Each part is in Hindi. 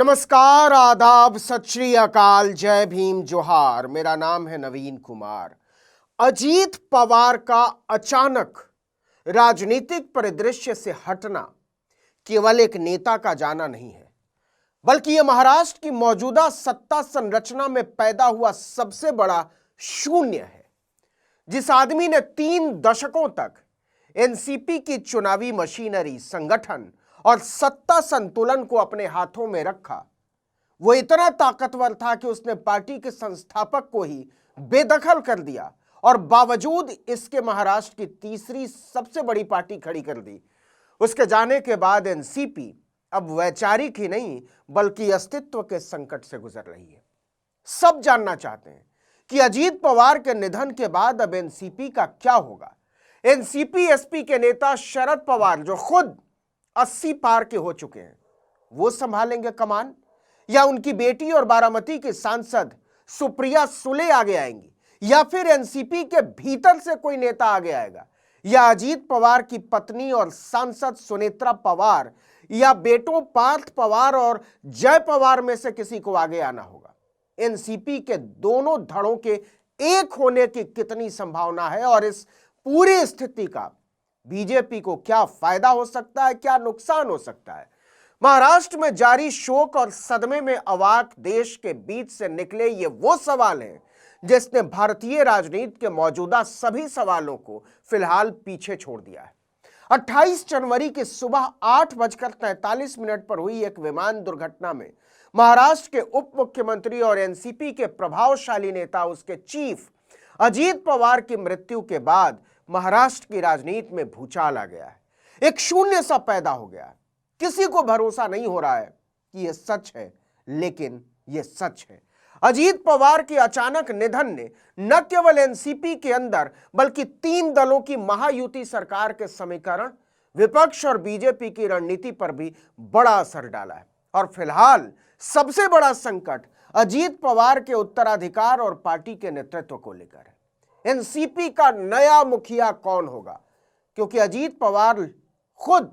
नमस्कार, आदाब, सत श्री अकाल, जय भीम, जोहार। मेरा नाम है नवीन कुमार। अजीत पवार का अचानक राजनीतिक परिदृश्य से हटना केवल एक नेता का जाना नहीं है, बल्कि यह महाराष्ट्र की मौजूदा सत्ता संरचना में पैदा हुआ सबसे बड़ा शून्य है। जिस आदमी ने 3 दशकों तक एनसीपी की चुनावी मशीनरी, संगठन और सत्ता संतुलन को अपने हाथों में रखा, वो इतना ताकतवर था कि उसने पार्टी के संस्थापक को ही बेदखल कर दिया और बावजूद इसके महाराष्ट्र की तीसरी सबसे बड़ी पार्टी खड़ी कर दी। उसके जाने के बाद एनसीपी अब वैचारिक ही नहीं बल्कि अस्तित्व के संकट से गुजर रही है। सब जानना चाहते हैं कि अजीत पवार के निधन के बाद अब एनसीपी का क्या होगा। एनसीपी एसपी के नेता शरद पवार, जो खुद 80 पार के हो चुके हैं, वो संभालेंगे कमान, या उनकी बेटी और बारामती के सांसद सुप्रिया सुले आगे आएंगी, या फिर एनसीपी के भीतर से कोई नेता आगे आएगा, या अजीत पवार की पत्नी और सांसद सुनेत्रा पवार या बेटों पार्थ पवार और जय पवार में से किसी को आगे आना होगा। एनसीपी के दोनों धड़ों के एक होने की कितनी संभावना है और इस पूरी स्थिति का बीजेपी को क्या फायदा हो सकता है, क्या नुकसान हो सकता है। महाराष्ट्र में जारी शोक और सदमे में अवाक देश के बीच से निकले ये वो सवाल हैं जिसने भारतीय राजनीति के मौजूदा सभी सवालों को फिलहाल पीछे छोड़ दिया है। 28 जनवरी की सुबह 8:43 पर हुई एक विमान दुर्घटना में महाराष्ट्र के उप मुख्यमंत्री और एनसीपी के प्रभावशाली नेता, उसके चीफ अजीत पवार की मृत्यु के बाद महाराष्ट्र की राजनीति में भूचाल आ गया है। एक शून्य सा पैदा हो गया है। किसी को भरोसा नहीं हो रहा है कि यह सच है, लेकिन यह सच है। अजीत पवार के अचानक निधन ने न केवल एनसीपी के अंदर बल्कि 3 दलों की महायुति सरकार के समीकरण, विपक्ष और बीजेपी की रणनीति पर भी बड़ा असर डाला है। और फिलहाल सबसे बड़ा संकट अजीत पवार के उत्तराधिकार और पार्टी के नेतृत्व को लेकर है। एनसीपी का नया मुखिया कौन होगा, क्योंकि अजीत पवार खुद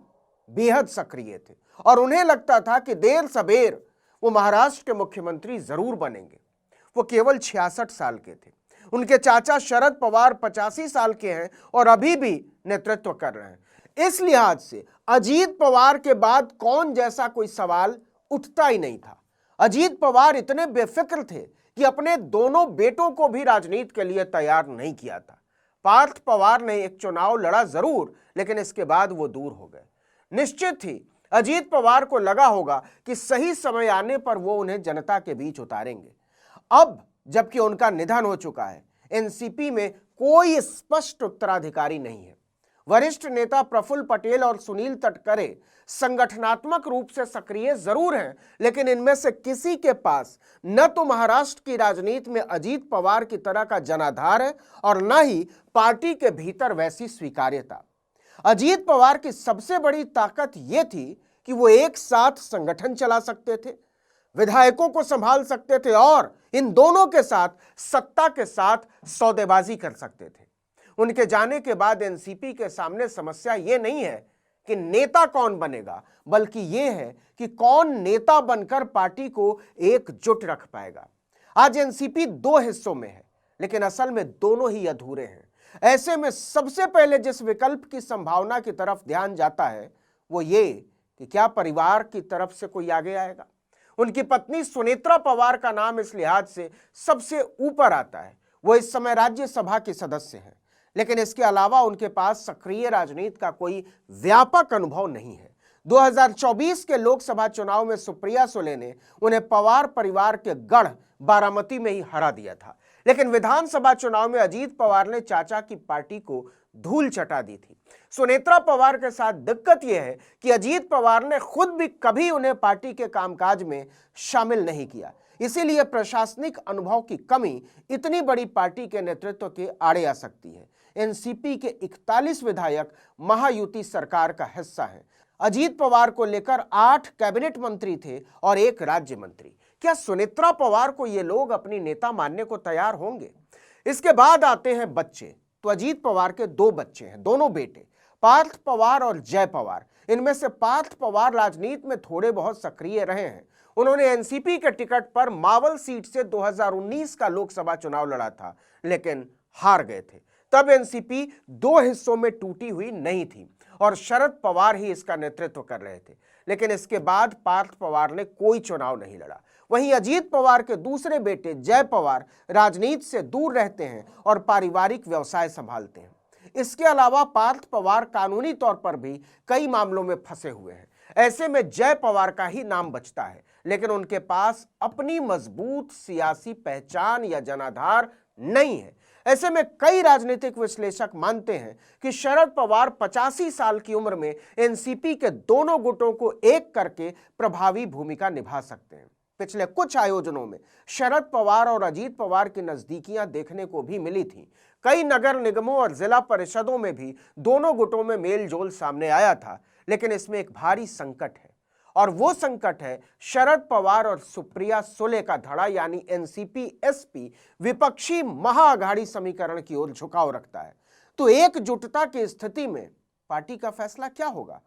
बेहद सक्रिय थे और उन्हें लगता था कि देर सबेर वो महाराष्ट्र के मुख्यमंत्री जरूर बनेंगे। वो केवल 66 साल के थे। उनके चाचा शरद पवार 85 साल के हैं और अभी भी नेतृत्व कर रहे हैं। इस लिहाज से अजीत पवार के बाद कौन जैसा कोई सवाल उठता ही नहीं था। अजीत पवार इतने बेफिक्र थे कि अपने दोनों बेटों को भी राजनीति के लिए तैयार नहीं किया था। पार्थ पवार ने एक चुनाव लड़ा जरूर, लेकिन इसके बाद वो दूर हो गए। निश्चित ही अजीत पवार को लगा होगा कि सही समय आने पर वो उन्हें जनता के बीच उतारेंगे। अब जबकि उनका निधन हो चुका है, एनसीपी में कोई स्पष्ट उत्तराधिकारी नहीं है। वरिष्ठ नेता प्रफुल्ल पटेल और सुनील तटकरे संगठनात्मक रूप से सक्रिय जरूर हैं, लेकिन इनमें से किसी के पास न तो महाराष्ट्र की राजनीति में अजीत पवार की तरह का जनाधार है और न ही पार्टी के भीतर वैसी स्वीकार्यता। अजीत पवार की सबसे बड़ी ताकत यह थी कि वो एक साथ संगठन चला सकते थे, विधायकों को संभाल सकते थे और इन दोनों के साथ सत्ता के साथ सौदेबाजी कर सकते थे। उनके जाने के बाद एनसीपी के सामने समस्या ये नहीं है कि नेता कौन बनेगा, बल्कि यह है कि कौन नेता बनकर पार्टी को एकजुट रख पाएगा। आज एनसीपी 2 हिस्सों में है, लेकिन असल में दोनों ही अधूरे हैं। ऐसे में सबसे पहले जिस विकल्प की संभावना की तरफ ध्यान जाता है वो ये कि क्या परिवार की तरफ से कोई आगे आएगा। उनकी पत्नी सुनेत्रा पवार का नाम इस लिहाज से सबसे ऊपर आता है। वो इस समय राज्यसभा की सदस्य हैं, लेकिन इसके अलावा उनके पास सक्रिय राजनीति का कोई व्यापक अनुभव नहीं है। 2024 के लोकसभा चुनाव में सुप्रिया सुले ने उन्हें पवार परिवार के गढ़ बारामती में ही हरा दिया था, लेकिन विधानसभा चुनाव में अजीत पवार ने चाचा की पार्टी को धूल चटा दी थी। सुनेत्रा पवार के साथ दिक्कत यह है कि अजीत पवार ने खुद भी कभी उन्हें पार्टी के कामकाज में शामिल नहीं किया, इसीलिए प्रशासनिक अनुभव की कमी इतनी बड़ी पार्टी के नेतृत्व के आड़े आ सकती है। एनसीपी के 41 विधायक महायुति सरकार का हिस्सा हैं। अजीत पवार को लेकर 8 कैबिनेट मंत्री थे और 1 राज्य मंत्री। क्या सुनेत्रा पवार को ये लोग अपनी नेता मानने को तैयार होंगे? इसके बाद आते हैं बच्चे। तो अजीत पवार के 2 बच्चे हैं, दोनों बेटे, पार्थ पवार और जय पवार। इनमें से पार्थ पवार राजनीति में थोड़े बहुत सक्रिय रहे हैं। उन्होंने एनसीपी के टिकट पर मावल सीट से 2019 का लोकसभा चुनाव लड़ा था, लेकिन हार गए थे। तब एनसीपी दो हिस्सों में टूटी हुई नहीं थी और शरद पवार ही इसका नेतृत्व कर रहे थे। लेकिन इसके बाद पार्थ पवार ने कोई चुनाव नहीं लड़ा। वहीं अजीत पवार के दूसरे बेटे जय पवार राजनीति से दूर रहते हैं और पारिवारिक व्यवसाय संभालते हैं। इसके अलावा पार्थ पवार कानूनी तौर पर भी कई मामलों में फंसे हुए हैं। ऐसे में जय पवार का ही नाम बचता है, लेकिन उनके पास अपनी मजबूत सियासी पहचान या जनाधार नहीं है। ऐसे में कई राजनीतिक विश्लेषक मानते हैं कि शरद पवार 85 साल की उम्र में एनसीपी के दोनों गुटों को एक करके प्रभावी भूमिका निभा सकते हैं। पिछले कुछ आयोजनों में शरद पवार और अजीत पवार की नजदीकियां देखने को भी मिली थी। कई नगर निगमों और जिला परिषदों में भी दोनों गुटों में मेल जोल सामने आया था। लेकिन इसमें एक भारी संकट है, और वो संकट है शरद पवार और सुप्रिया सुले का धड़ा, यानी एनसीपी एसपी विपक्षी महाअघाड़ी समीकरण की ओर झुकाव रखता है। तो एकजुटता की स्थिति में पार्टी का फैसला क्या होगा?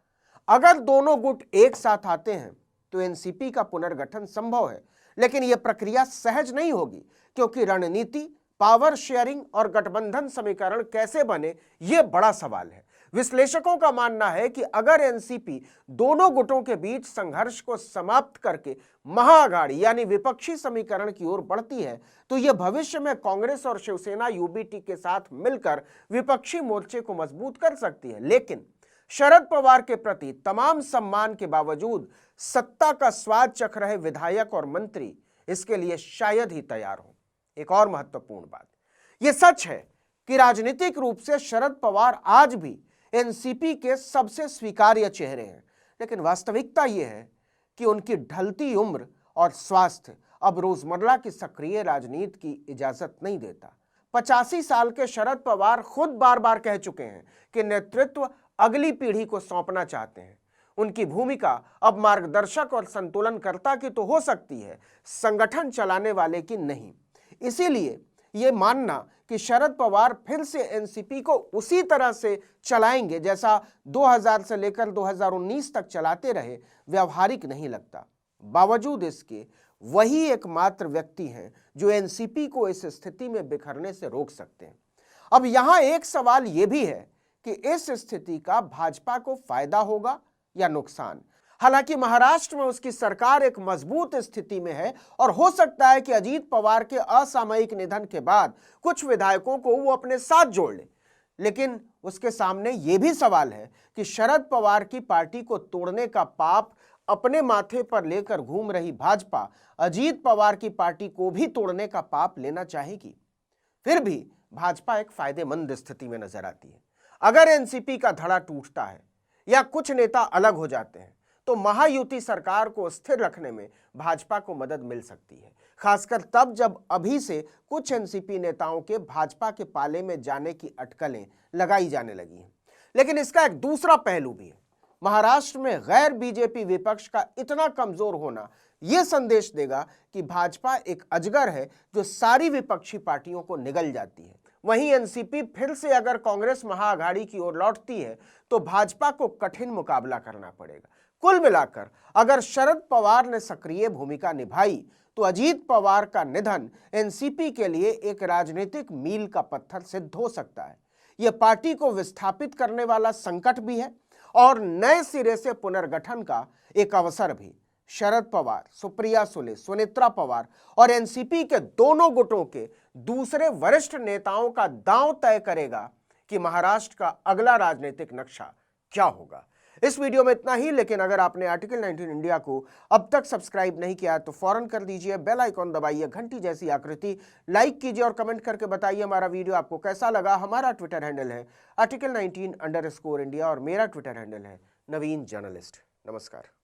अगर दोनों गुट एक साथ आते हैं तो एनसीपी का पुनर्गठन संभव है, लेकिन यह प्रक्रिया सहज नहीं होगी, क्योंकि रणनीति, पावर शेयरिंग और गठबंधन समीकरण कैसे बने, यह बड़ा सवाल है। विश्लेषकों का मानना है कि अगर एनसीपी दोनों गुटों के बीच संघर्ष को समाप्त करके महाअघाड़ी यानी विपक्षी समीकरण की ओर बढ़ती है, तो यह भविष्य में कांग्रेस और शिवसेना यूबीटी के साथ मिलकर विपक्षी मोर्चे को मजबूत कर सकती है। लेकिन शरद पवार के प्रति तमाम सम्मान के बावजूद सत्ता का स्वाद चख रहे विधायक और मंत्री इसके लिए शायद ही तैयार हो। एक और महत्वपूर्ण बात, यह सच है कि राजनीतिक रूप से शरद पवार आज भी एनसीपी के सबसे स्वीकार्य चेहरे हैं, लेकिन वास्तविकता यह है कि उनकी ढलती उम्र और स्वास्थ्य अब रोजमर्रा की सक्रिय राजनीति की इजाजत नहीं देता। 85 साल के शरद पवार खुद बार बार कह चुके हैं कि नेतृत्व अगली पीढ़ी को सौंपना चाहते हैं। उनकी भूमिका अब मार्गदर्शक और संतुलनकर्ता की तो हो सकती है, संगठन चलाने वाले की नहीं। इसीलिए ये मानना कि शरद पवार फिर से एनसीपी को उसी तरह से चलाएंगे जैसा 2000 से लेकर 2019 तक चलाते रहे, व्यवहारिक नहीं लगता। बावजूद इसके वही एकमात्र व्यक्ति हैं जो एनसीपी को इस स्थिति में बिखरने से रोक सकते हैं। अब यहां एक सवाल यह भी है कि इस स्थिति का भाजपा को फायदा होगा या नुकसान। हालांकि महाराष्ट्र में उसकी सरकार एक मजबूत स्थिति में है और हो सकता है कि अजीत पवार के असामयिक निधन के बाद कुछ विधायकों को वो अपने साथ जोड़ ले। लेकिन उसके सामने यह भी सवाल है कि शरद पवार की पार्टी को तोड़ने का पाप अपने माथे पर लेकर घूम रही भाजपा अजीत पवार की पार्टी को भी तोड़ने का पाप लेना चाहेगी। फिर भी भाजपा एक फायदेमंद स्थिति में नजर आती है। अगर एनसीपी का धड़ा टूटता है या कुछ नेता अलग हो जाते हैं तो महायुति सरकार को स्थिर रखने में भाजपा को मदद मिल सकती है, खासकर तब जब अभी से कुछ एनसीपी नेताओं के भाजपा के पाले में जाने की अटकलें लगाई जाने लगी हैं। लेकिन इसका एक दूसरा पहलू भी है। महाराष्ट्र में गैर बीजेपी विपक्ष का इतना कमजोर होना यह संदेश देगा कि भाजपा एक अजगर है जो सारी विपक्षी पार्टियों को निगल जाती है। वहीं एनसीपी फिर से अगर कांग्रेस महाअघाड़ी की ओर लौटती है तो भाजपा को कठिन मुकाबला करना पड़ेगा। कुल मिलाकर अगर शरद पवार ने सक्रिय भूमिका निभाई तो अजीत पवार का निधन एनसीपी के लिए एक राजनीतिक मील का पत्थर सिद्ध हो सकता है। यह पार्टी को विस्थापित करने वाला संकट भी है और नए सिरे से पुनर्गठन का एक अवसर भी। शरद पवार, सुप्रिया सुले, सुनेत्रा पवार और एनसीपी के दोनों गुटों के दूसरे वरिष्ठ नेताओं का दांव तय करेगा कि महाराष्ट्र का अगला राजनीतिक नक्शा क्या होगा। इस वीडियो में इतना ही, लेकिन अगर आपने आर्टिकल 19 इंडिया को अब तक सब्सक्राइब नहीं किया तो फौरन कर दीजिए, बेल आइकॉन दबाइए, घंटी जैसी आकृति लाइक कीजिए और कमेंट करके बताइए हमारा वीडियो आपको कैसा लगा। हमारा ट्विटर हैंडल है article19_India और मेरा ट्विटर हैंडल है नवीन जर्नलिस्ट। नमस्कार।